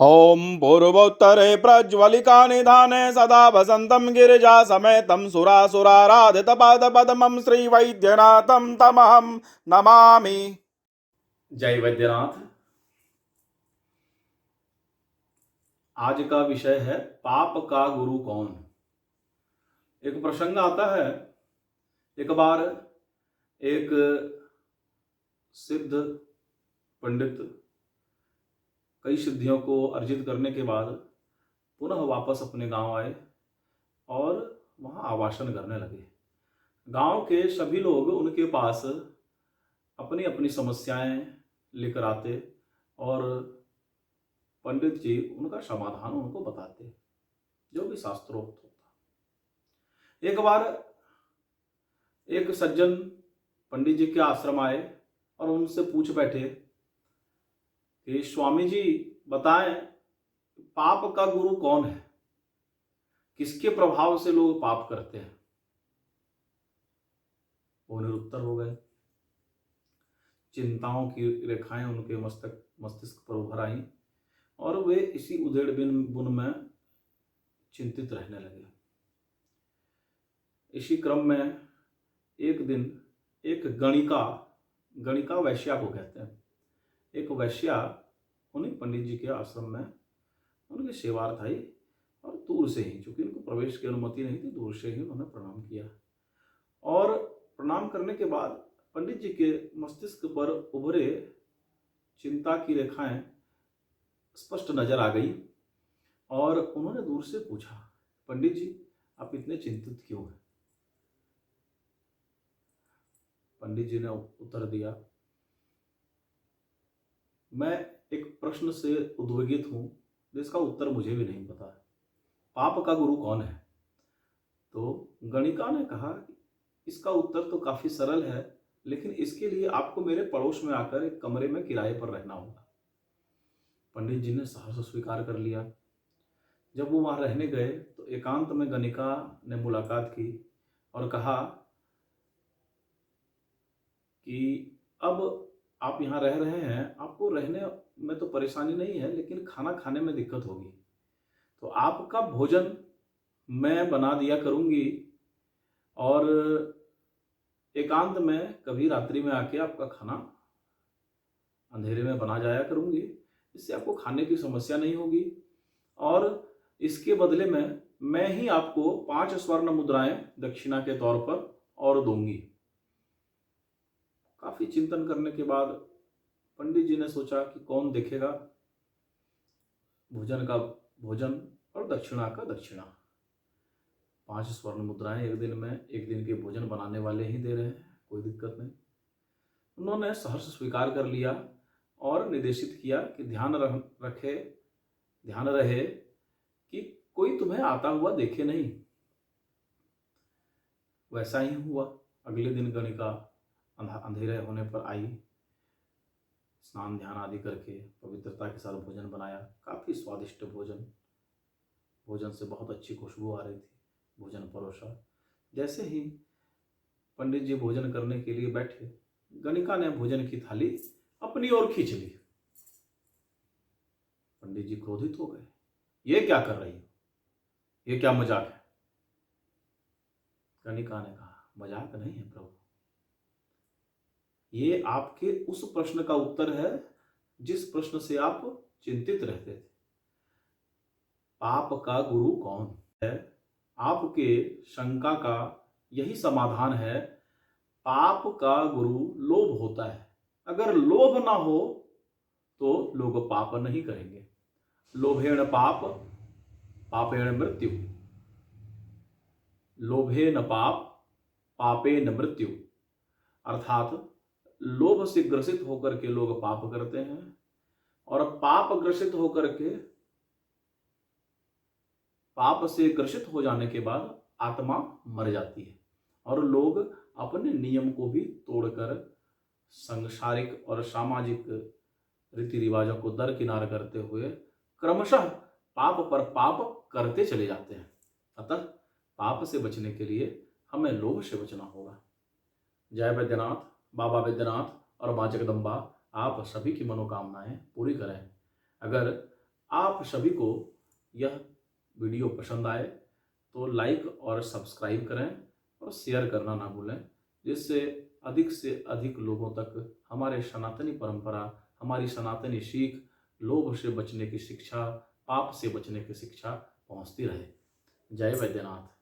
ॐ पूर्वोत्तरे प्रज्वलिका निधाने सदा वसन्तं गिरिजा समेतं सुरासुराराधितपादपद्मं श्रीवैद्यनाथं तमहं नमामि। जय वैद्यनाथ। आज का विषय है पाप का गुरु कौन। एक प्रसंग आता है, एक बार एक सिद्ध पंडित कई सिद्धियों को अर्जित करने के बाद पुनः वापस अपने गांव आए और वहां आवासन करने लगे। गांव के सभी लोग उनके पास अपनी अपनी समस्याएं लेकर आते और पंडित जी उनका समाधान उनको बताते, जो भी शास्त्रोक्त होता। एक बार एक सज्जन पंडित जी के आश्रम आए और उनसे पूछ बैठे कि स्वामी जी बताएं, पाप का गुरु कौन है, किसके प्रभाव से लोग पाप करते हैं। वो निरुत्तर हो गए। चिंताओं की रेखाएं उनके मस्तिष्क पर उभर आईं और वे इसी उधेड़ बुन में चिंतित रहने लगे। इसी क्रम में एक दिन एक गणिका वैश्या को कहते हैं, एक वैश्या उन्हीं पंडित जी के आश्रम में उनकी सेवार्थ आई और दूर से ही, चूंकि उनको प्रवेश की अनुमति नहीं थी, दूर से ही उन्होंने प्रणाम किया। और प्रणाम करने के बाद पंडित जी के मस्तिष्क पर उभरे चिंता की रेखाएं स्पष्ट नजर आ गई और उन्होंने दूर से पूछा, पंडित जी आप इतने चिंतित क्यों हैं। पंडित जी ने उत्तर दिया, मैं एक प्रश्न से उद्वेगित हूं जिसका उत्तर मुझे भी नहीं पता। पाप का गुरु कौन है। तो गणिका ने कहा, इसका उत्तर तो काफी सरल है, लेकिन इसके लिए आपको मेरे पड़ोस में आकर एक कमरे में किराए पर रहना होगा। पंडित जी ने सहर्ष स्वीकार कर लिया। जब वो वहां रहने गए तो एकांत में गणिका ने मुलाकात की और कहा कि अब आप यहाँ रह रहे हैं, आपको रहने में तो परेशानी नहीं है, लेकिन खाना खाने में दिक्कत होगी। तो आपका भोजन मैं बना दिया करूँगी और एकांत में कभी रात्रि में आके आपका खाना अंधेरे में बना जाया करूँगी। इससे आपको खाने की समस्या नहीं होगी और इसके बदले में मैं ही आपको 5 स्वर्ण मुद्राएं दक्षिणा के तौर पर और दूंगी। काफी चिंतन करने के बाद पंडित जी ने सोचा कि कौन देखेगा, भोजन का भोजन और दक्षिणा का दक्षिणा। 5 स्वर्ण मुद्राएं एक दिन में, एक दिन के भोजन बनाने वाले ही दे रहे हैं, कोई दिक्कत नहीं। उन्होंने सहर्ष स्वीकार कर लिया और निर्देशित किया कि ध्यान रहे कि कोई तुम्हें आता हुआ देखे नहीं। वैसा ही हुआ। अगले दिन गणिका अंधेरे होने पर आई, स्नान ध्यान आदि करके पवित्रता के साथ भोजन बनाया। काफी स्वादिष्ट भोजन से बहुत अच्छी खुशबू आ रही थी। भोजन परोसा। जैसे ही पंडित जी भोजन करने के लिए बैठे, गणिका ने भोजन की थाली अपनी ओर खींच ली। पंडित जी क्रोधित हो गए, ये क्या कर रही हो, ये क्या मजाक है। गणिका ने कहा, मजाक नहीं है प्रभु, ये आपके उस प्रश्न का उत्तर है जिस प्रश्न से आप चिंतित रहते थे। पाप का गुरु कौन है। आपके शंका का यही समाधान है। पाप का गुरु लोभ होता है। अगर लोभ ना हो तो लोग पाप नहीं करेंगे। लोभेन पाप पापेन मृत्यु, लोभेन पाप पापेन मृत्यु। अर्थात लोभ से ग्रसित होकर के लोग पाप करते हैं और पाप से ग्रसित हो जाने के बाद आत्मा मर जाती है और लोग अपने नियम को भी तोड़कर सांसारिक और सामाजिक रीति रिवाजों को दरकिनार करते हुए क्रमशः पाप पर पाप करते चले जाते हैं। अतः पाप से बचने के लिए हमें लोभ से बचना होगा। जय वैद्यनाथ, बाबा वैद्यनाथ और माँ जगदम्बा आप सभी की मनोकामनाएं पूरी करें। अगर आप सभी को यह वीडियो पसंद आए तो लाइक और सब्सक्राइब करें और शेयर करना ना भूलें, जिससे से अधिक लोगों तक हमारे सनातनी परंपरा, हमारी सनातनी सीख, लोभ से बचने की शिक्षा, पाप से बचने की शिक्षा पहुंचती रहे। जय वैद्यनाथ।